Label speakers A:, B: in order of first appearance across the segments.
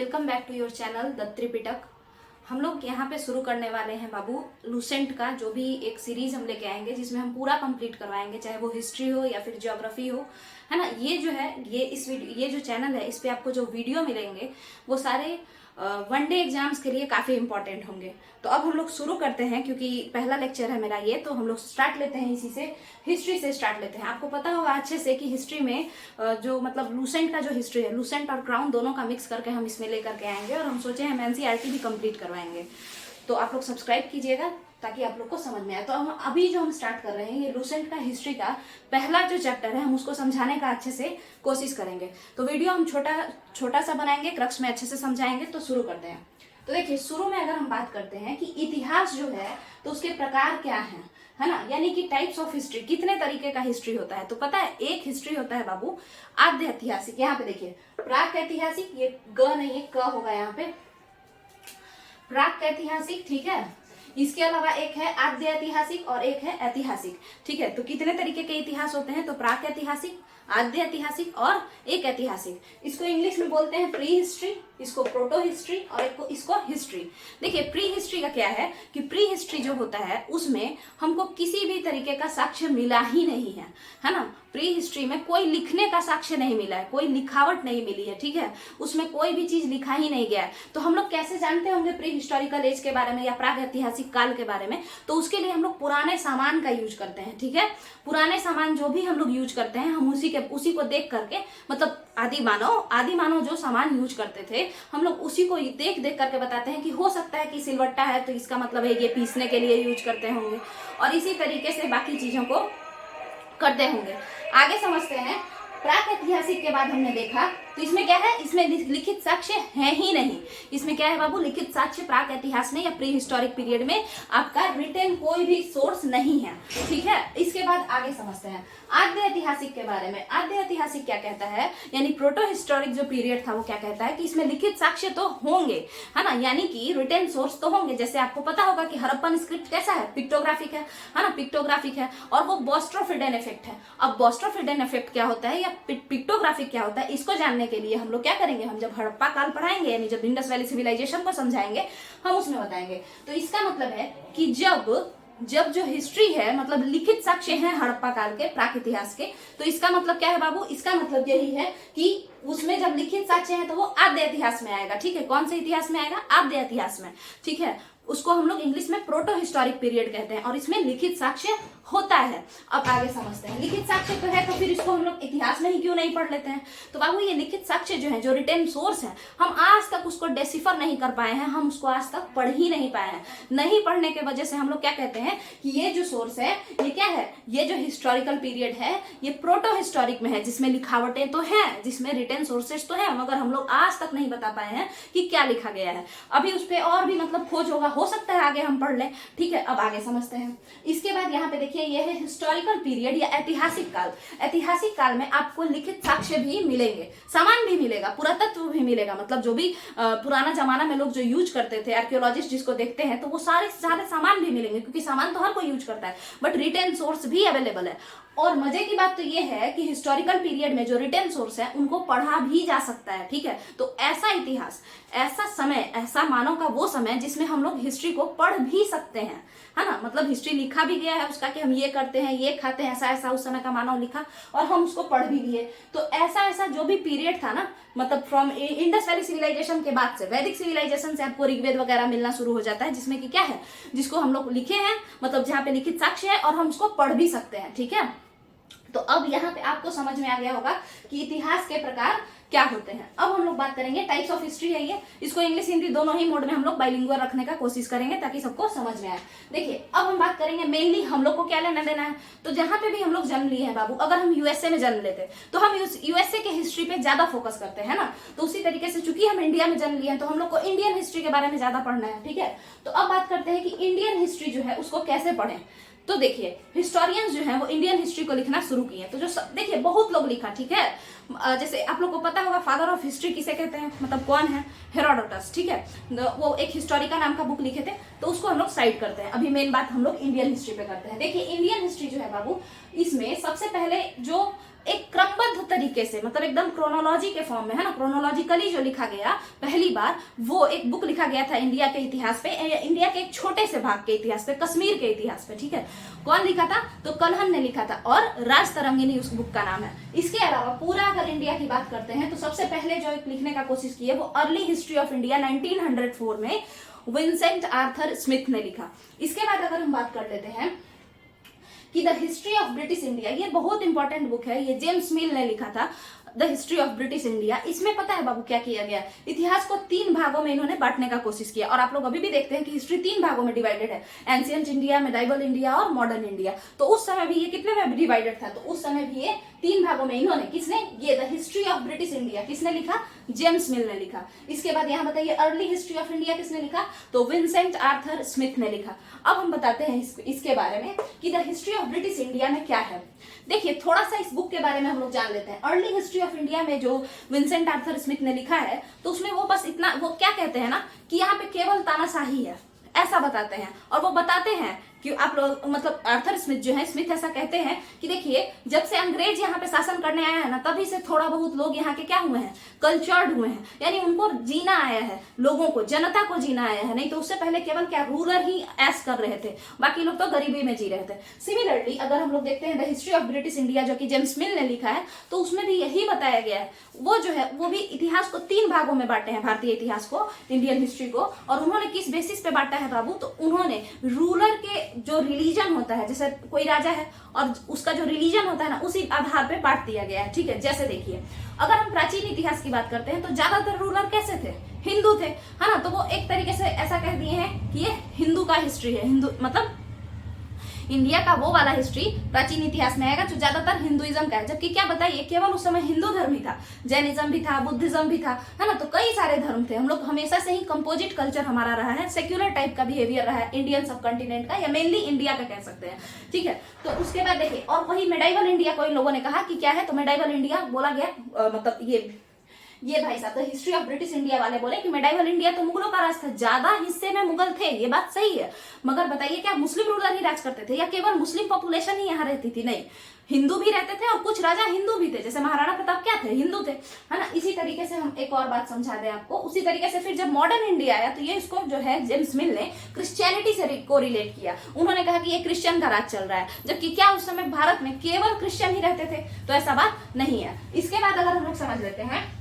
A: Welcome back to your channel the Tripitaka. हम लोग यहाँ पे शुरू करने वाले हैं बाबू लूसेंट का जो भी एक सीरीज हम लेके आएंगे जिसमें हम पूरा कंप्लीट करवाएंगे, चाहे वो हिस्ट्री हो या फिर ज्योग्राफी हो, है ना। ये जो है ये जो चैनल है इस पे आपको जो वीडियो मिलेंगे वो सारे वनडे एग्जाम्स के लिए काफ़ी इंपॉर्टेंट होंगे। तो अब हम लोग शुरू करते हैं, क्योंकि पहला लेक्चर है मेरा ये, तो हम लोग स्टार्ट लेते हैं इसी से, हिस्ट्री से स्टार्ट लेते हैं। आपको पता होगा अच्छे से कि हिस्ट्री में जो मतलब लूसेंट का जो हिस्ट्री है, लूसेंट और क्राउन दोनों का मिक्स करके हम इसमें लेकर के आएंगे और हम सोचे हम एनसीईआरटी भी कंप्लीट करवाएंगे। तो आप लोग सब्सक्राइब कीजिएगा ताकि आप लोग को समझ में आए। तो हम अभी जो हम स्टार्ट कर रहे हैं ये लूसेंट का हिस्ट्री का पहला जो चैप्टर है हम उसको समझाने का अच्छे से कोशिश करेंगे। तो वीडियो हम छोटा सा बनाएंगे, क्रक्स में अच्छे से समझाएंगे। तो शुरू करते हैं। तो देखिए, शुरू में अगर हम बात करते हैं कि इतिहास जो है तो उसके प्रकार क्या है ना, यानी कि टाइप्स ऑफ हिस्ट्री, कितने तरीके का हिस्ट्री होता है। तो पता है, एक हिस्ट्री होता है बाबू आद्य ऐतिहासिक। यहाँ पे देखिए प्राक ऐतिहासिक, ये ग नहीं है क होगा यहाँ पे, प्राक ऐतिहासिक, ठीक है। इसके अलावा एक है आद्य ऐतिहासिक और एक है ऐतिहासिक, ठीक है। तो कितने तरीके के इतिहास होते हैं, तो प्राक ऐतिहासिक, आद्य ऐतिहासिक और एक ऐतिहासिक। इसको इंग्लिश में बोलते हैं प्री हिस्ट्री, इसको प्रोटो हिस्ट्री और इसको हिस्ट्री। देखिए, प्री हिस्ट्री का क्या है कि प्री हिस्ट्री जो होता है उसमें हमको किसी भी तरीके का साक्ष्य मिला ही नहीं है ना। प्री हिस्ट्री में कोई लिखने का साक्ष्य नहीं मिला है, कोई लिखावट नहीं मिली है, ठीक है। उसमें कोई भी चीज लिखा ही नहीं गया है। तो हम लोग कैसे जानते होंगे प्री हिस्टोरिकल एज के बारे में या प्राग ऐतिहासिक काल के बारे में, तो उसके लिए हम लोग पुराने सामान का यूज करते हैं, ठीक है। पुराने सामान जो भी हम लोग यूज करते हैं हम उसी को देख करके, मतलब आदि मानव जो सामान यूज करते थे हम लोग उसी को देख करके बताते हैं कि हो सकता है कि सिलवट्टा है तो इसका मतलब है ये पीसने के लिए यूज करते होंगे, और इसी तरीके से बाकी चीजों को करते होंगे। आगे समझते हैं। प्राक ऐतिहासिक के बाद हमने देखा तो इसमें क्या है, इसमें लिखित साक्ष्य है ही नहीं। इसमें क्या है बाबू, लिखित साक्ष्य प्राक इतिहास में या प्री हिस्टोरिक पीरियड में आपका रिटेन कोई भी सोर्स नहीं है, ठीक है। इसके बाद आगे समझते हैं आद्य ऐतिहासिक के बारे में। आद्य ऐतिहासिक क्या कहता है, यानी प्रोटो हिस्टोरिक जो पीरियड था वो क्या कहता है कि इसमें लिखित साक्ष्य तो होंगे, है ना, यानी कि रिटेन सोर्स तो होंगे। जैसे आपको पता होगा कि हड़प्पन स्क्रिप्ट कैसा है, पिक्टोग्राफिक है ना, पिक्टोग्राफिक है, और वो बोस्ट्रोफिडेन इफेक्ट है। अब बोस्ट्रोफिडेन इफेक्ट क्या होता है या पिक्टोग्राफिक क्या होता है, इसको जानने के लिए हम लोग क्या करेंगे, हम जब हड़प्पा काल पढ़ाएंगे यानी जब इंडस वैली सिविलाइजेशन को समझाएंगे हम उसमें बताएंगे। तो इसका मतलब है कि जब जो हिस्ट्री है, मतलब लिखित साक्ष्य है हड़प्पा काल के, प्राक इतिहास के, तो इसका मतलब क्या है बाबू, इसका मतलब यही है कि उसमें जब लिखित साक्ष्य है तो वो आद्य इतिहास में आएगा, ठीक है। कौन से इतिहास में आएगा, आद्य इतिहास में, ठीक है। उसको हम लोग इंग्लिश में प्रोटो हिस्टोरिक पीरियड कहते हैं और इसमें लिखित साक्ष्य होता है। अब आगे समझते हैं, लिखित साक्ष्य तो है तो फिर इसको हम लोग इतिहास में ही क्यों नहीं पढ़ लेते हैं। तो बाबू ये लिखित साक्ष्य जो है, जो रिटेन सोर्स है, हम आज तक उसको डेसिफर नहीं कर पाए हैं, हम उसको आज तक पढ़ ही नहीं पाए हैं। नहीं पढ़ने के वजह से हम लोग क्या कहते हैं कि ये जो सोर्स है ये क्या है, ये जो हिस्टोरिकल पीरियड है ये प्रोटो हिस्टोरिक में है, जिसमें लिखावटें तो है, जिसमें रिटेन सोर्सेज तो है, मगर हम लोग आज तक नहीं बता पाए हैं कि क्या लिखा गया है। अभी उस पर और भी मतलब खोज होगा, हो सकता है आगे हम पढ़ लें, ठीक है। अब आगे समझते हैं। इसके बाद यहाँ पे देखिए ये है हिस्टोरिकल पीरियड या ऐतिहासिक काल। ऐतिहासिक काल में आपको लिखित साक्ष्य भी मिलेंगे, सामान भी मिलेगा, पुरातत्व भी मिलेगा, मतलब जो भी पुराना जमाना में लोग जो यूज करते थे, आर्कियोलॉजिस्ट जिसको देखते हैं तो वो सारे सामान भी मिलेंगे, क्योंकि सामान तो हर कोई यूज करता है, बट रिटेन सोर्स भी अवेलेबल है। और मजे की बात तो ये है कि हिस्टोरिकल पीरियड में जो रिटेन सोर्स है उनको पढ़ा भी जा सकता है, ठीक है। तो ऐसा इतिहास, ऐसा समय, ऐसा मानो का वो समय जिसमें हम लोग हिस्ट्री को पढ़ भी सकते हैं, है ना। मतलब हिस्ट्री लिखा भी गया है उसका कि हम ये करते हैं, ये खाते हैं, ऐसा ऐसा उस समय का मानव लिखा और हम उसको पढ़ भी लिए। तो ऐसा जो भी पीरियड था ना, मतलब फ्रॉम इंडस वैली सिविलाइजेशन के बाद से वैदिक सिविलाइजेशन से आपको ऋग्वेद वगैरह मिलना शुरू हो जाता है, जिसमें कि क्या है, जिसको हम लोग लिखे हैं, मतलब जहाँ पे लिखित साक्ष्य है और हम उसको पढ़ भी सकते हैं, ठीक है। तो अब यहाँ पे आपको समझ में आ गया होगा कि इतिहास के प्रकार क्या होते हैं। अब हम लोग बात करेंगे टाइप्स ऑफ हिस्ट्री है ये, इसको इंग्लिश हिंदी दोनों ही मोड में हम लोग बाइलिंगुअल रखने का कोशिश करेंगे ताकि सबको समझ में आए। देखिए, अब हम बात करेंगे मेनली हम लोग को क्या लेना देना है। तो जहां पे भी हम लोग जन्म लिए हैं बाबू, अगर हम यूएसए में जन्म लेते तो हम यूएसए के हिस्ट्री पे ज्यादा फोकस करते हैं ना। तो उसी तरीके से चूंकि हम इंडिया में जन्म लिए हैं तो हम लोग को इंडियन हिस्ट्री के बारे में ज्यादा पढ़ना है, ठीक है। तो अब बात करते हैं कि इंडियन हिस्ट्री जो है उसको कैसे पढ़ें। तो देखिए, हिस्टोरियंस जो हैं वो इंडियन हिस्ट्री को लिखना शुरू किए। तो जो देखिए बहुत लोग लिखा, ठीक है। जैसे आप लोग को पता होगा फादर ऑफ हिस्ट्री किसे कहते हैं, मतलब कौन है, हेरोडोटस, ठीक है। वो एक हिस्टोरिका नाम का बुक लिखे थे, तो उसको हम लोग साइड करते हैं। अभी मेन बात हम लोग इंडियन हिस्ट्री पे करते हैं। देखिए, इंडियन हिस्ट्री जो है बाबू, इसमें सबसे पहले जो एक क्रमबद्ध तरीके से, मतलब एकदम क्रोनोलॉजी के फॉर्म में, है ना, क्रोनोलॉजिकली जो लिखा गया पहली बार, वो एक बुक लिखा गया था इंडिया के इतिहास पे, इंडिया के एक छोटे से भाग के इतिहास पे, कश्मीर के इतिहास पे, ठीक है। कौन लिखा था? तो कलहन ने लिखा था, और राज तरंगिनी उस बुक का नाम है। इसके अलावा पूरा अगर इंडिया की बात करते हैं तो सबसे पहले जो एक लिखने का कोशिश की है वो अर्ली हिस्ट्री ऑफ इंडिया 1904 में विंसेंट आर्थर स्मिथ ने लिखा। इसके बाद अगर हम बात कर लेते हैं कि the history of British India, ये बहुत इंपॉर्टेंट बुक है, ये जेम्स मिल ने लिखा था, the history of British India. इसमें पता है बाबू क्या किया गया? इतिहास को 3 भागों में इन्होंने बांटने का कोशिश किया, और आप लोग अभी भी देखते हैं कि हिस्ट्री 3 भागों में डिवाइडेड है, एंशिएंट इंडिया, मेडाइवल इंडिया और मॉडर्न इंडिया। तो उस समय भी ये कितने में डिवाइडेड था? तो उस समय भी ये 3 भागों में इन्होंने, किसने? ये the history of British India किसने लिखा? जेम्स मिल ने लिखा। इसके बाद यहाँ बताइए अर्ली हिस्ट्री ऑफ इंडिया किसने लिखा? तो विंसेंट आर्थर स्मिथ ने लिखा। अब हम बताते हैं इसके बारे में कि the history of British India में क्या है। देखिए थोड़ा सा इस बुक के बारे में हम लोग जान लेते हैं। अर्ली हिस्ट्री ऑफ इंडिया में जो विंसेंट आर्थर स्मिथ ने लिखा है, तो उसमें वो बस इतना, वो क्या कहते हैं ना कि यहाँ पे केवल तानाशाही है, ऐसा बताते हैं। और वो बताते हैं कि आप लोग, मतलब आर्थर स्मिथ जो है, स्मिथ ऐसा कहते हैं कि देखिए जब से अंग्रेज यहाँ पे शासन करने आया है ना, तभी से थोड़ा बहुत लोग यहाँ के क्या हुए हैं? कल्चर्ड हुए हैं, यानी उनको जीना आया है, लोगों को, जनता को जीना आया है। नहीं तो उससे पहले केवल क्या रूलर ही ऐश कर रहे थे, बाकी लोग तो गरीबी में जी रहे थे। सिमिलरली अगर हम लोग देखते हैं the history of British India जो कि जेम्स मिल ने लिखा है, तो उसमें भी यही बताया गया है। वो जो है वो भी इतिहास को 3 भागों में बांटे हैं, भारतीय इतिहास को, इंडियन हिस्ट्री को। और उन्होंने किस बेसिस पे बांटा है बाबू? तो उन्होंने रूलर के जो रिलीजन होता है, जैसे कोई राजा है और उसका जो रिलीजन होता है ना, उसी आधार पे बांट दिया गया है, ठीक है। जैसे देखिए अगर हम प्राचीन इतिहास की बात करते हैं तो ज्यादातर रूलर कैसे थे? हिंदू थे, है ना। तो वो एक तरीके से ऐसा कह दिए हैं कि ये हिंदू का हिस्ट्री है, हिंदू मतलब इंडिया का वो वाला हिस्ट्री प्राचीन इतिहास में आएगा जो ज्यादातर हिंदुइज्म का है। जबकि क्या बताइए, केवल उस समय हिंदू धर्म ही था, जैनिज्म भी था, बुद्धिज्म भी था, है ना। तो कई सारे धर्म थे। हम लोग हमेशा से ही कंपोजिट कल्चर हमारा रहा है, सेक्युलर टाइप का बिहेवियर रहा है इंडियन सब कंटिनेंट का, या मेनली इंडिया का कह सकते हैं, ठीक है। तो उसके बाद देखिए, और वही मेडाइवल इंडिया को इन लोगों ने कहा कि क्या है, तो मेडाइवल इंडिया बोला गया, मतलब ये भाई साहब हिस्ट्री ऑफ ब्रिटिश इंडिया वाले बोले कि मेडाइवल इंडिया तो मुगलों का राज था, ज्यादा हिस्से में मुगल थे, ये बात सही है। मगर बताइए क्या मुस्लिम रूलर ही राज करते थे, या केवल मुस्लिम पॉपुलेशन ही यहाँ रहती थी? नहीं, हिंदू भी रहते थे और कुछ राजा हिंदू भी थे, जैसे महाराणा प्रताप क्या थे? हिंदू थे, है ना। इसी तरीके से हम एक और बात समझा दें आपको। उसी तरीके से फिर जब मॉडर्न इंडिया आया तो ये इसको जो है जेम्स मिल ने क्रिश्चियनिटी से को रिलेट किया। उन्होंने कहा कि ये क्रिश्चियन का राज चल रहा है, जबकि क्या उस समय भारत में केवल क्रिश्चियन ही रहते थे? तो ऐसा बात नहीं है। इसके बाद अगर हम लोग समझ लेते हैं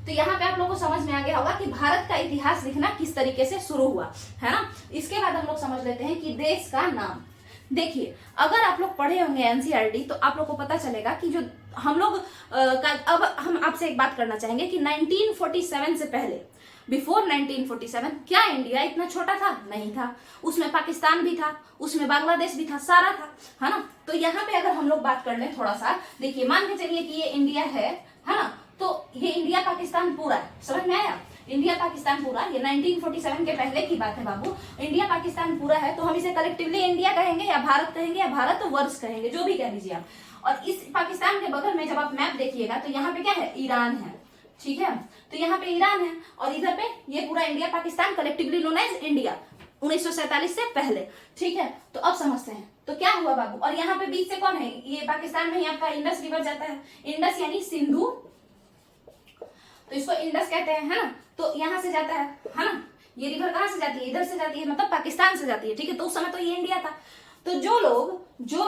A: तो यहाँ पे आप लोगों को समझ में आ गया होगा कि भारत का इतिहास लिखना किस तरीके से शुरू हुआ, है ना। इसके बाद हम लोग समझ लेते हैं कि देश का नाम। देखिए अगर आप लोग पढ़े होंगे एनसीईआरटी तो आप लोग को पता चलेगा कि जो हम लोग अब हम आपसे एक बात करना चाहेंगे कि 1947 से पहले, बिफोर 1947 क्या इंडिया इतना छोटा था? नहीं था। उसमें पाकिस्तान भी था, उसमें बांग्लादेश भी था, सारा था, है ना। तो यहाँ पे अगर हम लोग बात कर लें थोड़ा सा, देखिए मान के चलिए कि ये इंडिया है ना। तो ये इंडिया पाकिस्तान पूरा है, समझ में आया? इंडिया पाकिस्तान पूरा, ये 1947 के पहले की बात है बाबू। इंडिया पाकिस्तान पूरा है, तो हम इसे कलेक्टिवली इंडिया कहेंगे या भारत कहेंगे या भारत वर्ष कहेंगे, जो भी कह लीजिए आप। और इस पाकिस्तान के बगल में जब आप मैप देखिएगा तो यहाँ पे क्या है? ईरान है, ठीक है। तो यहाँ पे ईरान है और इधर पे ये पूरा India Pakistan collectively known as India 1947 से पहले, ठीक है। तो अब समझते हैं तो क्या हुआ बाबू। और यहाँ पे बीच से कौन है? ये पाकिस्तान में ही आपका इंडस रिवर जाता है, इंडस यानी सिंधु, तो इसको इंडस कहते हैं, है ना। तो यहाँ से जाता है ना। ये रिवर कहाँ से जाती है? इधर से जाती है, मतलब पाकिस्तान से जाती है, ठीक है। तो उस समय तो ये इंडिया था। तो जो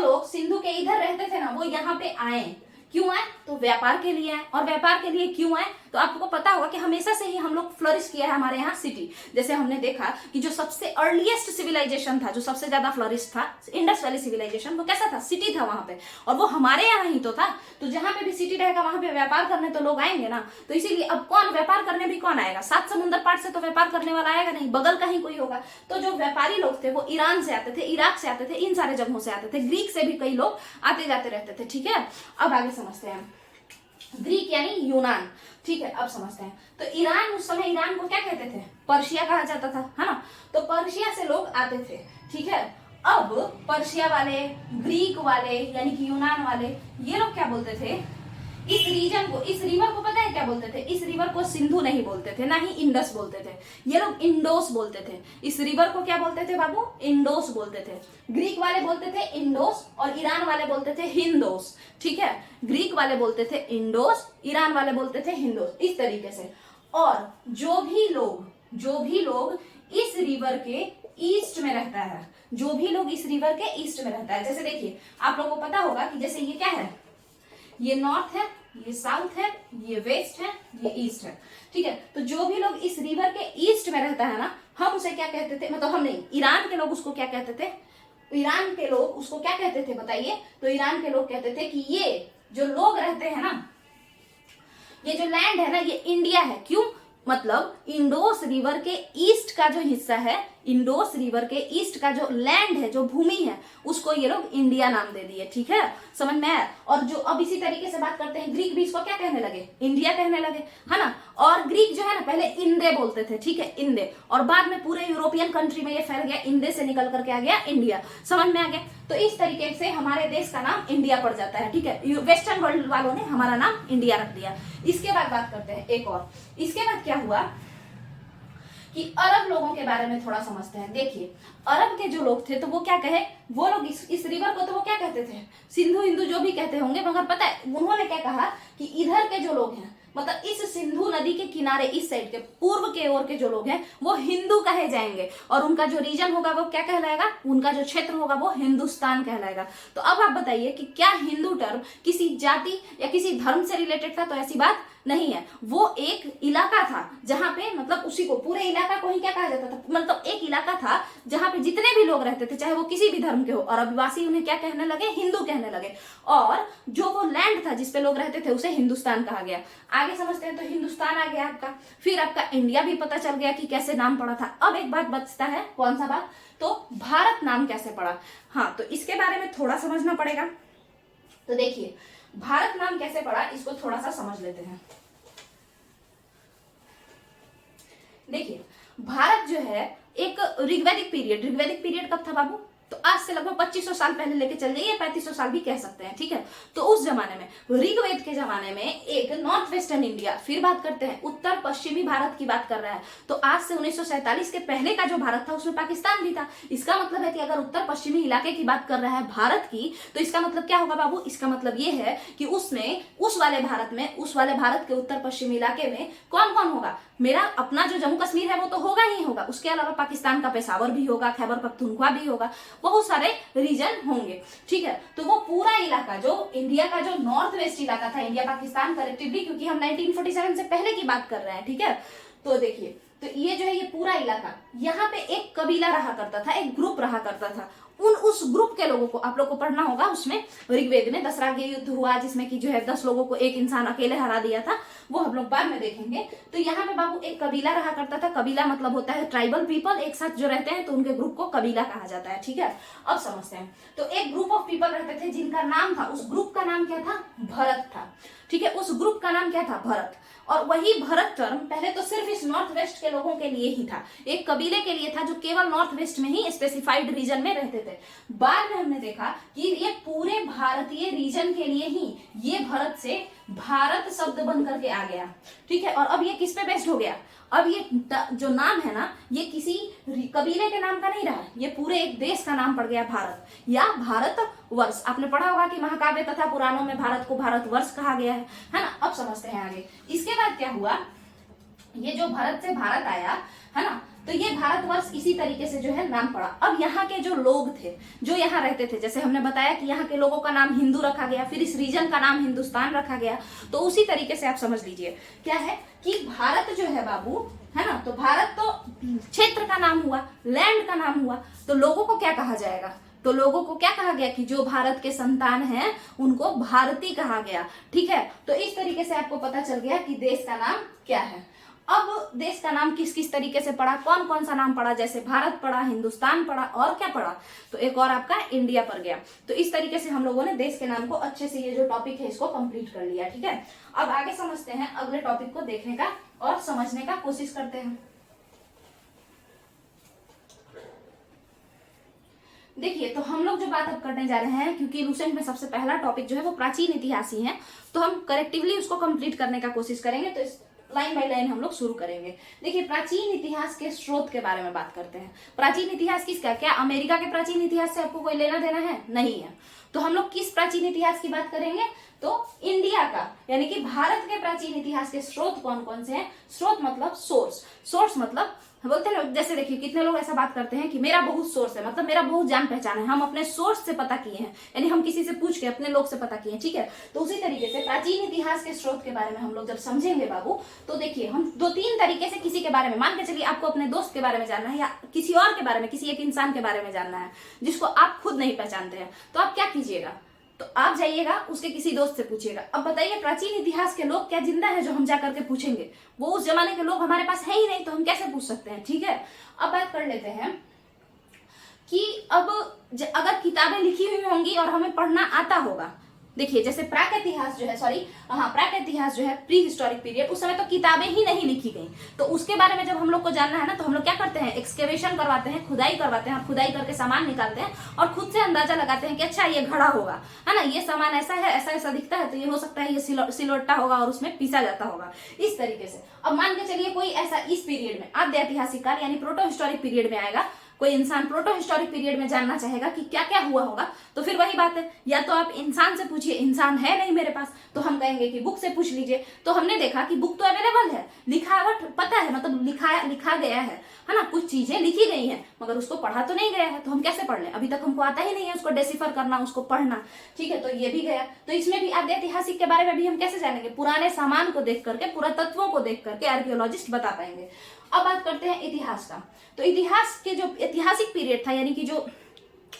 A: लोग सिंधु के इधर रहते थे ना, वो यहाँ पे आए। क्यों आए? तो व्यापार के लिए आए। और व्यापार के लिए क्यों आए? तो आपको पता होगा कि हमेशा से ही हम लोग फ्लरिश किया है हमारे यहाँ सिटी। जैसे हमने देखा कि जो सबसे अर्लीस्ट सिविलाइजेशन था, जो सबसे ज्यादा फ्लरिश था, इंडस वैली सिविलाइजेशन, वो कैसा था? सिटी था वहां पे, और वो हमारे यहाँ ही तो था। तो जहां पे भी सिटी रहेगा वहां पे व्यापार करने तो लोग आएंगे ना। तो इसीलिए अब कौन व्यापार करने भी कौन आएगा? 7 समुद्र पार से तो व्यापार करने वाला आएगा नहीं, बगल का ही कोई होगा। तो जो व्यापारी लोग थे वो ईरान से आते थे, इराक से आते थे, इन सारे जगहों से आते थे, ग्रीक से भी कई लोग आते जाते रहते थे, ठीक है। अब आगे समझते हैं, ग्रीक यानी यूनान, ठीक है। अब समझते हैं तो ईरान, उस समय ईरान को क्या कहते थे? पर्शिया कहा जाता था, है ना। तो पर्शिया से लोग आते थे, ठीक है। अब पर्शिया वाले, ग्रीक वाले यानी कि यूनान वाले, ये लोग क्या बोलते थे? इस रीजन को, इस रिवर को पता है क्या बोलते थे? इस रिवर को सिंधु नहीं बोलते थे, ना ही इंडस बोलते थे, ये लोग इंडोस बोलते थे। इस रिवर को क्या बोलते थे बाबू? इंडोस बोलते थे। ग्रीक वाले बोलते थे इंडोस और ईरान वाले बोलते थे हिंदोस। ठीक है, ग्रीक वाले बोलते थे इंडोस, ईरान वाले बोलते थे हिंदोस, इस तरीके से। और जो भी लोग इस रिवर के ईस्ट में रहता है, जो भी लोग इस रिवर के ईस्ट में रहता है, जैसे देखिए आप लोगों को पता होगा कि जैसे ये क्या है, ये नॉर्थ है, ये साउथ है, ये वेस्ट है, ये ईस्ट है। ठीक है, तो जो भी लोग इस रिवर के ईस्ट में रहता है ना, हम उसे क्या कहते थे? मतलब हम नहीं, ईरान के लोग उसको क्या कहते थे? ईरान के लोग उसको क्या कहते थे बताइए? तो ईरान के लोग कहते थे कि ये जो लोग रहते हैं ना, ये जो लैंड है ना, ये इंडिया है। क्यों? मतलब इंडोस रिवर के ईस्ट का जो हिस्सा है, इंडोस रिवर के ईस्ट का जो लैंड है, जो भूमि है, उसको ये लोग इंडिया नाम दे दिए। ठीक है, समझ में आया? और जो अब इसी तरीके से बात करते हैं, ग्रीक भी इसको क्या कहने लगे? इंडिया कहने लगे, है ना। और ग्रीक जो है ना, पहले इंदे बोलते थे। ठीक है, इंदे, और बाद में पूरे यूरोपियन कंट्री में ये फैल गया, इंदे से निकल करके आ गया इंडिया। समझ में आ गया? तो इस तरीके से हमारे देश का नाम इंडिया पड़ जाता है। ठीक है, वेस्टर्न वर्ल्ड वालों ने हमारा नाम इंडिया रख दिया। इसके बाद बात करते हैं एक और। इसके बाद क्या हुआ कि अरब लोगों के बारे में थोड़ा समझते हैं। देखिए, अरब के जो लोग थे तो वो क्या कहे? वो लोग इस रिवर को तो वो क्या कहते थे? सिंधु हिंदू जो भी कहते होंगे, मगर पता है उन्होंने क्या कहा कि इधर के जो लोग हैं, मतलब इस सिंधु नदी के किनारे, इस साइड के पूर्व के ओर के जो लोग हैं, वो हिंदू कहे जाएंगे, और उनका जो रीजन होगा वो क्या कहलाएगा? उनका जो क्षेत्र होगा वो हिंदुस्तान कहलाएगा। तो अब आप बताइए कि क्या हिंदू टर्म किसी जाति या किसी धर्म से रिलेटेड था? तो ऐसी बात नहीं है। वो एक इलाका था जहां पे, मतलब उसी को, पूरे इलाका को ही क्या कहा जाता था? मतलब एक इलाका था जहां पे जितने भी लोग रहते थे, चाहे वो किसी भी धर्म के हो, और अभिवासी उन्हें क्या कहने लगे? हिंदू कहने लगे। और जो वो लैंड था जिसपे लोग रहते थे, उसे हिंदुस्तान कहा गया। आगे समझते हैं। तो हिंदुस्तान आ गया आपका, फिर आपका इंडिया भी पता चल गया कि कैसे नाम पड़ा था। अब एक बात बचता है, कौन सा बात? तो भारत नाम कैसे पड़ा? हाँ, तो इसके बारे में थोड़ा समझना पड़ेगा। तो देखिए, भारत नाम कैसे पड़ा, इसको थोड़ा सा समझ लेते हैं। देखिए, भारत जो है एक ऋग्वैदिक पीरियड कब था बाबू? तो आज से लगभग 2500 साल पहले लेके चल जाइए, 3500 साल भी कह सकते हैं। ठीक है, तो उस जमाने में, ऋग्वेद के जमाने में, एक नॉर्थ वेस्टर्न इंडिया, फिर बात करते हैं उत्तर पश्चिमी भारत की बात कर रहा है। तो आज से 1947 के पहले का जो भारत था उसमें पाकिस्तान भी था। इसका मतलब है कि अगर उत्तर पश्चिमी इलाके की बात कर रहा है भारत की, तो इसका मतलब क्या होगा बाबू? इसका मतलब ये है कि उसमें, उस वाले भारत के उत्तर पश्चिमी इलाके में कौन कौन होगा? मेरा अपना जो जम्मू कश्मीर है वो तो होगा ही होगा, उसके अलावा पाकिस्तान का पेशावर भी होगा, खैबर पख्तूनख्वा भी होगा, बहुत सारे रीजन होंगे। ठीक है, तो वो पूरा इलाका जो इंडिया का जो नॉर्थ वेस्ट इलाका था, इंडिया पाकिस्तान कलेक्टिवली, क्योंकि हम 1947 से पहले की बात कर रहे हैं। ठीक है, तो देखिए, तो ये जो है ये पूरा इलाका, यहाँ पे एक कबीला रहा करता था, एक ग्रुप रहा करता था। उस ग्रुप के लोगों को आप लोग को पढ़ना होगा, उसमें ऋग्वेद में दसरा के युद्ध हुआ, जिसमें कि जो है 10 लोगों को एक इंसान अकेले हरा दिया था, वो हम लोग बाद में देखेंगे। तो यहाँ पे बाबू एक कबीला रहा करता था। कबीला मतलब होता है ट्राइबल पीपल, एक साथ जो रहते हैं, तो उनके ग्रुप को कबीला कहा जाता है। ठीक है, अब समझते हैं। तो एक ग्रुप ऑफ पीपल रहते थे जिनका नाम था, उस ग्रुप का नाम क्या था? भरत था। ठीक है, उस ग्रुप का नाम क्या था? भरत। और वही भरत टर्म पहले तो सिर्फ इस नॉर्थ वेस्ट के लोगों के लिए ही था, एक कबीले के लिए था जो केवल नॉर्थ वेस्ट में ही स्पेसिफाइड रीजन में रहते थे। बाद में हमने देखा कि ये पूरे भारतीय रीजन के लिए ही ये भरत से भारत शब्द बन करके आ गया। ठीक है, और अब ये किस पे बेस्ड हो गया? अब ये जो नाम है ना, ये किसी कबीले के नाम का नहीं रहा, ये पूरे एक देश का नाम पड़ गया, भारत या भारत वर्ष। आपने पढ़ा होगा कि महाकाव्य तथा पुराणों में भारत को भारत वर्ष कहा गया है ना। अब समझते हैं आगे। इसके बाद क्या हुआ? ये जो भारत से भारत आया है ना, तो ये भारतवर्ष इसी तरीके से जो है नाम पड़ा। अब यहाँ के जो लोग थे, जो यहाँ रहते थे, जैसे हमने बताया कि यहाँ के लोगों का नाम हिंदू रखा गया, फिर इस रीजन का नाम हिंदुस्तान रखा गया। तो उसी तरीके से आप समझ लीजिए क्या है कि भारत जो है बाबू, है ना, तो भारत तो क्षेत्र का नाम हुआ, लैंड का नाम हुआ, तो लोगों को क्या कहा जाएगा? तो लोगों को क्या कहा गया कि जो भारत के संतान हैं उनको भारतीय कहा गया। ठीक है, तो इस तरीके से आपको पता चल गया कि देश का नाम क्या है। अब देश का नाम किस किस तरीके से पड़ा, कौन कौन सा नाम पड़ा? जैसे भारत पड़ा, हिंदुस्तान पड़ा, और क्या पड़ा? तो एक और आपका इंडिया पड़ गया। तो इस तरीके से हम लोगों ने देश के नाम को अच्छे से, ये जो टॉपिक है इसको कंप्लीट कर लिया। ठीक है, अब आगे समझते हैं, अगले टॉपिक को देखने का और समझने का कोशिश करते हैं। देखिए, तो हम लोग जो बात अब करने जा रहे हैं, क्योंकि लूसेंट में सबसे पहला टॉपिक जो है वो प्राचीन इतिहास ही है, तो हम करेक्टिवली उसको कंप्लीट करने का कोशिश करेंगे। तो इस लाइन बाय लाइन हम लोग शुरू करेंगे। देखिए, प्राचीन इतिहास के स्रोत के बारे में बात करते हैं। प्राचीन इतिहास किसका? क्या अमेरिका के प्राचीन इतिहास से आपको कोई लेना देना है? नहीं है। तो हम लोग किस प्राचीन इतिहास की बात करेंगे? तो इंडिया का, यानी कि भारत के प्राचीन इतिहास के स्रोत कौन कौन से हैं? स्रोत मतलब सोर्स। सोर्स मतलब बोलते हैं, जैसे देखिए कितने लोग ऐसा बात करते हैं कि मेरा बहुत सोर्स है, मतलब मेरा बहुत जान पहचान है, हम अपने सोर्स से पता किए हैं, यानी हम किसी से पूछ के अपने लोग से पता किए हैं। ठीक है, तो उसी तरीके से प्राचीन इतिहास के स्रोत के बारे में हम लोग जब समझेंगे बाबू, तो देखिए हम 2-3 तरीके से किसी के बारे में, मान के चलिए आपको अपने दोस्त के बारे में जानना है या किसी और के बारे में, किसी एक इंसान के बारे में जानना है जिसको आप खुद नहीं पहचानते हैं, तो आप क्या कीजिएगा? तो आप जाइएगा उसके किसी दोस्त से पूछिएगा। अब बताइए, प्राचीन इतिहास के लोग क्या जिंदा है जो हम जाकर के पूछेंगे? वो उस जमाने के लोग हमारे पास है ही नहीं, तो हम कैसे पूछ सकते हैं? ठीक है, अब बात कर लेते हैं कि अब अगर किताबें लिखी हुई होंगी और हमें पढ़ना आता होगा, देखिए जैसे प्राक इतिहास जो है, प्राक इतिहास जो है, प्री हिस्टोरिक पीरियड, उस समय तो किताबें ही नहीं लिखी गई। तो उसके बारे में जब हम लोग को जानना है ना, तो हम लोग क्या करते हैं? एक्सकेवेशन करवाते हैं, खुदाई करवाते हैं, और खुदाई करके सामान निकालते हैं और खुद से अंदाजा लगाते हैं कि अच्छा ये घड़ा होगा, है ना, ये सामान ऐसा है, ऐसा ऐसा दिखता है, तो ये हो सकता है ये सिलवट्टा होगा और उसमें पीसा जाता होगा, इस तरीके से। अब मान के चलिए कोई ऐसा इस पीरियड में, आद्य ऐतिहासिक काल यानी प्रोटो हिस्टोरिक पीरियड में आएगा, कोई इंसान प्रोटो हिस्टोरिक पीरियड में जानना चाहेगा कि क्या क्या हुआ होगा, तो फिर वही बात है, या तो आप इंसान से पूछिए, इंसान है नहीं मेरे पास, तो हम कहेंगे कि बुक से पूछ लीजिए। तो हमने देखा कि बुक तो अवेलेबल है, लिखावट पता है, मतलब लिखा गया है ना, कुछ चीजें लिखी गई हैं, मगर उसको पढ़ा तो नहीं गया है, तो हम कैसे पढ़ लें? अभी तक हमको आता ही नहीं है उसको डेसिफर करना, उसको पढ़ना। ठीक है, तो ये भी गया। तो इसमें भी आद्य ऐतिहासिक के बारे में भी हम कैसे जानेंगे? पुराने सामान को देख करके, पुरातत्वों को देख करके आर्कियोलॉजिस्ट बता पाएंगे। अब बात करते हैं इतिहास का। तो इतिहास के जो ऐतिहासिक पीरियड था, यानी कि जो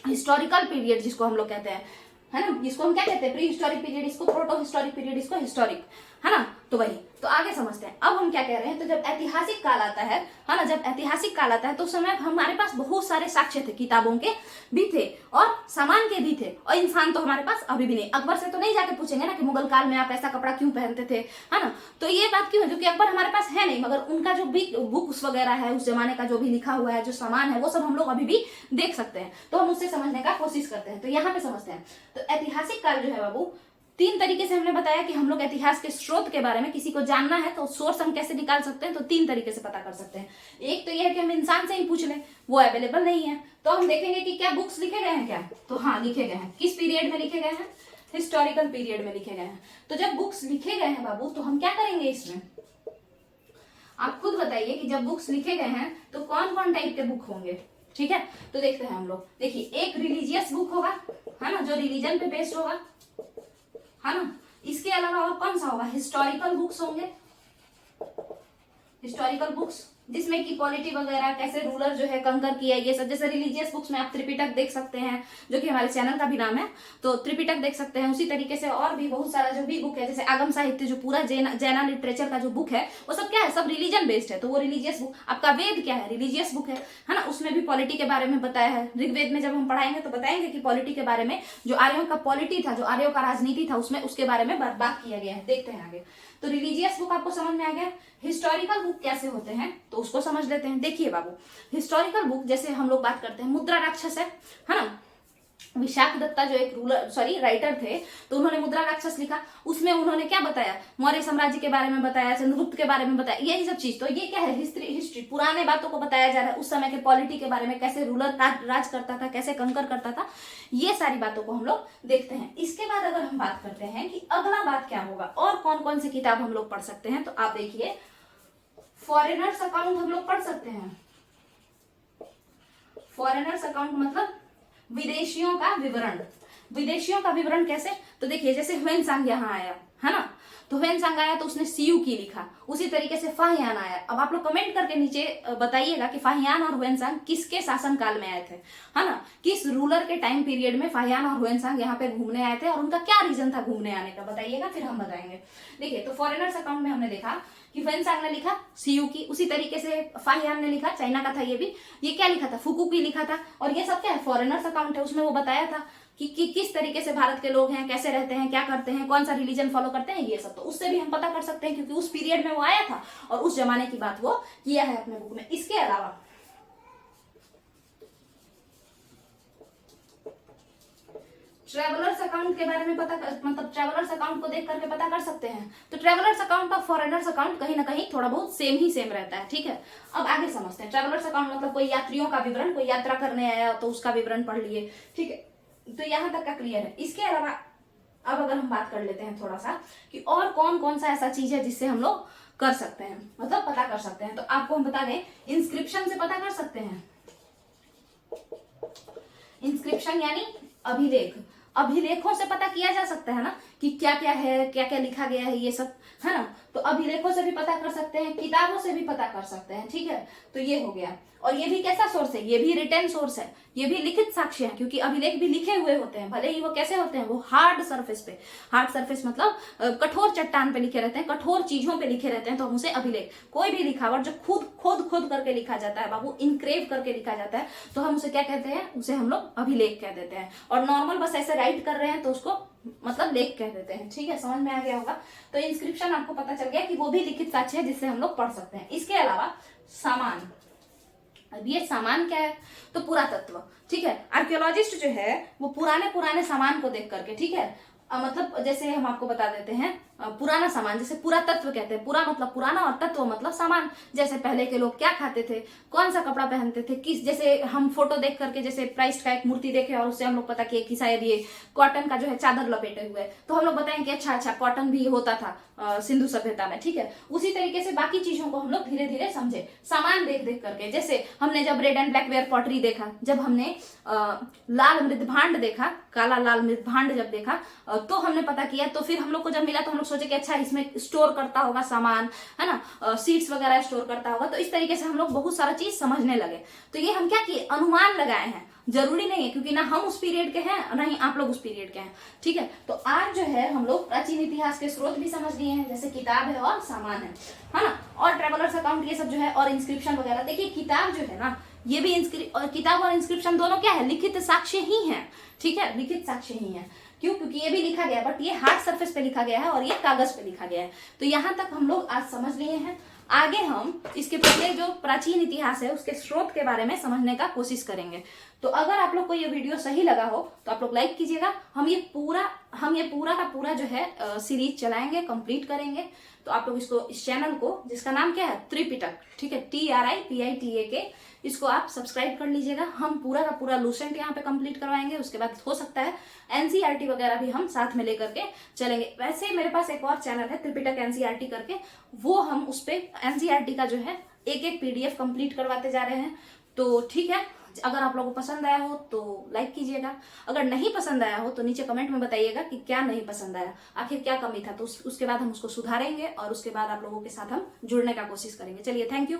A: हिस्टोरिकल पीरियड जिसको हम लोग कहते हैं, है ना, जिसको हम क्या कहते हैं? प्री हिस्टोरिक पीरियड, इसको प्रोटो हिस्टोरिक पीरियड, इसको हिस्टोरिक, है ना। तो वही, तो आगे समझते हैं। अब हम क्या कह रहे हैं? तो जब ऐतिहासिक काल आता है ना, जब ऐतिहासिक काल आता है तो उस समय हमारे पास बहुत सारे साक्ष्य थे, किताबों के भी थे और सामान के भी थे, और इंसान तो हमारे पास अभी भी नहीं। अकबर से तो नहीं जाके पूछेंगे ना कि मुगल काल में आप ऐसा कपड़ा क्यों पहनते थे, है ना। तो ये बात क्यों है? क्योंकि अकबर हमारे पास है नहीं, मगर उनका जो भी बुक्स वगैरह है, उस जमाने का जो भी लिखा हुआ है, जो सामान है, वो सब हम लोग अभी भी देख सकते हैं, तो हम उससे समझने का कोशिश करते हैं। तो यहाँ पे समझते हैं। तो ऐतिहासिक काल जो है बाबू, 3 तरीके से हमने बताया कि हम लोग इतिहास के स्रोत के बारे में, किसी को जानना है तो सोर्स हम कैसे निकाल सकते हैं, तो 3 तरीके से पता कर सकते हैं। एक तो यह है कि हम इंसान से ही पूछ लें, वो अवेलेबल नहीं है, तो हम देखेंगे कि क्या बुक्स लिखे गए हैं क्या, तो हाँ लिखे गए हैं। किस पीरियड में लिखे गए हैं? हिस्टोरिकल पीरियड में लिखे गए हैं। तो जब बुक्स लिखे गए हैं बाबू, तो हम क्या करेंगे इसमें? आप खुद बताइए कि जब बुक्स लिखे गए हैं तो कौन कौन टाइप के बुक होंगे। ठीक है, तो देखते हैं हम लोग। देखिए, एक रिलीजियस बुक होगा, है ना, जो रिलीजन पे बेस्ड होगा, है ना। इसके अलावा और कौन सा होगा? हिस्टोरिकल बुक्स होंगे, हिस्टोरिकल बुक्स जिसमें कि पॉलिटी वगैरह, कैसे रूलर जो है कंकर किया, ये सब। जैसे रिलीजियस बुक्स में आप त्रिपिटक देख सकते हैं, जो कि हमारे चैनल का भी नाम है, तो त्रिपिटक देख सकते हैं। उसी तरीके से और भी बहुत सारा जो भी बुक है, जैसे आगम साहित्य, जो पूरा जैना लिटरेचर का जो बुक है, वो सब क्या है? सब रिलीजन बेस्ड है, तो वो रिलीजियस बुक। आपका वेद क्या है? रिलीजियस बुक है ना, उसमें भी पॉलिटी के बारे में बताया है। ऋग्वेद में जब हम पढ़ाएंगे तो बताएंगे कि पॉलिटी के बारे में, जो आर्यों का पॉलिटी था, जो आर्यों का राजनीति था, उसमें उसके बारे में बात किया गया है। देखते हैं आगे। तो रिलीजियस बुक आपको समझ में आ गया। हिस्टोरिकल बुक कैसे होते हैं तो उसको समझ लेते हैं। देखिए बाबू, हिस्टोरिकल बुक जैसे हम लोग बात करते हैं, मुद्रा राक्षस है ना, विशाख दत्ता जो एक राइटर थे, तो उन्होंने मुद्रा राक्षस लिखा। उसमें उन्होंने क्या बताया? मौर्य साम्राज्य के बारे में बताया, चंद्रगुप्त के बारे में बताया, यही सब चीज। तो ये क्या है? हिस्ट्री, पुराने बातों को बताया जा रहा है, उस समय के पॉलिटी के बारे में, कैसे रूलर राज करता था, कैसे कंकर करता था, ये सारी बातों को हम लोग देखते हैं। इसके बाद अगर हम बात करते हैं कि अगला बात क्या होगा और कौन कौन सी किताब हम लोग पढ़ सकते हैं, तो आप देखिए, फॉरेनर्स अकाउंट हम लोग पढ़ सकते हैं। फॉरेनर्स अकाउंट मतलब विदेशियों का विवरण। विदेशियों का विवरण कैसे? तो देखिए, जैसे ह्वेनसांग यहाँ आया, है ना, तो ह्वेनसांग आया तो उसने सीयू की लिखा। उसी तरीके से फाहियान आया। अब आप लोग कमेंट करके नीचे बताइएगा कि फाहियान और ह्वेनसांग किसके शासन काल में आए थे, है ना, किस रूलर के टाइम पीरियड में फाहियान और ह्वेनसांग यहाँ पे घूमने आए थे और उनका क्या रीजन था घूमने आने का, बताइएगा, फिर हम बताएंगे। देखिए, तो फॉरेनर्स अकाउंट में हमने देखा कि ह्वेनसांग ने लिखा सीयू की, उसी तरीके से फाहियान ने लिखा, चाइना का था ये भी। ये क्या लिखा था? फुकू की लिखा था। और ये सब क्या है? फॉरेनर्स अकाउंट है। उसमें वो बताया था कि किस तरीके से भारत के लोग हैं, कैसे रहते हैं, क्या करते हैं, कौन सा रिलीजन फॉलो करते हैं, ये सब। तो उससे भी हम पता कर सकते हैं, क्योंकि उस पीरियड में वो आया था और उस जमाने की बात वो किया है अपने बुक में। इसके अलावा ट्रेवलर्स अकाउंट के बारे में मतलब ट्रेवलर्स अकाउंट को देख करके पता कर सकते हैं। तो ट्रेवलर्स अकाउंट और फॉरेनर्स अकाउंट कहीं ना कहीं थोड़ा बहुत सेम रहता है, ठीक है। अब आगे समझते हैं। ट्रेवलर्स अकाउंट मतलब कोई यात्रियों का विवरण, कोई यात्रा करने आया तो उसका विवरण पढ़ लिए, ठीक है। तो यहाँ तक का क्लियर है। इसके अलावा अब अगर हम बात कर लेते हैं थोड़ा सा कि और कौन कौन सा ऐसा चीज है जिससे हम लोग कर सकते हैं, मतलब पता कर सकते हैं। तो आपको हम बता दें, इंस्क्रिप्शन से पता कर सकते हैं। इंस्क्रिप्शन यानी अभिलेख, अभिलेखों से पता किया जा सकता है ना कि क्या क्या है, क्या क्या लिखा गया है, ये सब है ना। तो अभिलेखों से भी पता कर सकते हैं, किताबों से भी पता कर सकते हैं, ठीक है। तो ये हो गया। और ये भी कैसा सोर्स है, ये भी रिटन सोर्स है, ये भी लिखित साक्ष्य है, क्योंकि अभिलेख भी लिखे हुए होते हैं, भले ही वो कैसे होते हैं, वो हार्ड सरफेस पे, हार्ड सरफेस मतलब कठोर चट्टान पे लिखे रहते हैं, कठोर चीजों पे लिखे रहते हैं, तो हम उसे अभिलेख, कोई भी लिखावट जो खुद करके लिखा जाता है बाबू, इनक्रेव करके लिखा जाता है, तो हम उसे क्या कहते हैं, उसे हम लोग अभिलेख कह देते हैं। और नॉर्मल बस ऐसे राइट कर रहे हैं तो उसको मतलब लेख कह देते हैं, ठीक है। समझ में आ गया होगा। तो इंस्क्रिप्शन आपको पता चल गया कि वो भी लिखित साक्ष्य है जिससे हम लोग पढ़ सकते हैं। इसके अलावा सामान, अब ये सामान क्या है, तो पुरातत्व, ठीक है। आर्कियोलॉजिस्ट जो है वो पुराने सामान को देख करके, ठीक है, मतलब जैसे हम आपको बता देते हैं, पुराना सामान जैसे पुरातत्व कहते हैं। पुरा मतलब पुराना और तत्व मतलब सामान। जैसे पहले के लोग क्या खाते थे, कौन सा कपड़ा पहनते थे, किस, जैसे हम फोटो देख करके जैसे प्राइस का एक मूर्ति देखे और उससे हम लोग पता किए कि शायद ये कॉटन का जो है चादर लपेटे हुए, तो हम लोग बताएंगे कि अच्छा कॉटन भी होता था सिंधु सभ्यता में, ठीक है। उसी तरीके से बाकी चीजों को हम लोग धीरे धीरे समझे सामान देख देख करके। जैसे हमने जब red and black ware pottery देखा, जब हमने लाल मृदभांड देखा, काला लाल मृदभांड जब देखा, तो हमने पता किया। तो फिर हम लोग को जब मिला तो हम लोग सोचे कि अच्छा इसमें स्टोर करता होगा सामान, है ना, सीड्स वगैरह स्टोर करता होगा। तो इस तरीके से हम लोग बहुत सारा चीज समझने लगे। तो ये हम क्या किए, अनुमान लगाए हैं, जरूरी नहीं है, क्योंकि ना हम उस पीरियड के हैं ना ही आप लोग उस पीरियड के हैं, ठीक है। तो आज जो है हम लोग प्राचीन इतिहास के स्रोत भी समझ लिए हैं, जैसे किताब है और सामान है ना, और ट्रेवलर्स अकाउंट ये सब जो है, और इंस्क्रिप्शन वगैरह। देखिए किताब जो है ना, ये भी किताब और इंस्क्रिप्शन दोनों क्या है, लिखित साक्ष्य ही है, ठीक है, लिखित साक्ष्य ही है। क्यों, क्योंकि ये भी लिखा गया, बट ये हार्ड सरफेस पे लिखा गया है और ये कागज पे लिखा गया है। तो यहाँ तक हम लोग आज समझ लिए हैं। आगे हम इसके पहले जो प्राचीन इतिहास है उसके स्रोत के बारे में समझने का कोशिश करेंगे। तो अगर आप लोग को ये वीडियो सही लगा हो तो आप लोग लाइक कीजिएगा। हम ये पूरा का पूरा जो है सीरीज चलाएंगे, कंप्लीट करेंगे। तो आप लोग इसको, इस चैनल को जिसका नाम क्या है, त्रिपिटक, ठीक है, TRIPITAK, इसको आप सब्सक्राइब कर लीजिएगा। हम पूरा का पूरा लूसेंट यहाँ पे कंप्लीट करवाएंगे। उसके बाद हो सकता है NCERT वगैरह भी हम साथ में लेकर के चलेंगे। वैसे मेरे पास एक और चैनल है त्रिपिटक NCERT करके, वो हम उस पे NCERT का जो है एक PDF कंप्लीट करवाते जा रहे हैं। तो ठीक है, अगर आप लोगों को पसंद आया हो तो लाइक कीजिएगा, अगर नहीं पसंद आया हो तो नीचे कमेंट में बताइएगा कि क्या नहीं पसंद आया, आखिर क्या कमी था। तो उसके बाद हम उसको सुधारेंगे और उसके बाद आप लोगों के साथ हम जुड़ने का कोशिश करेंगे। चलिए, थैंक यू।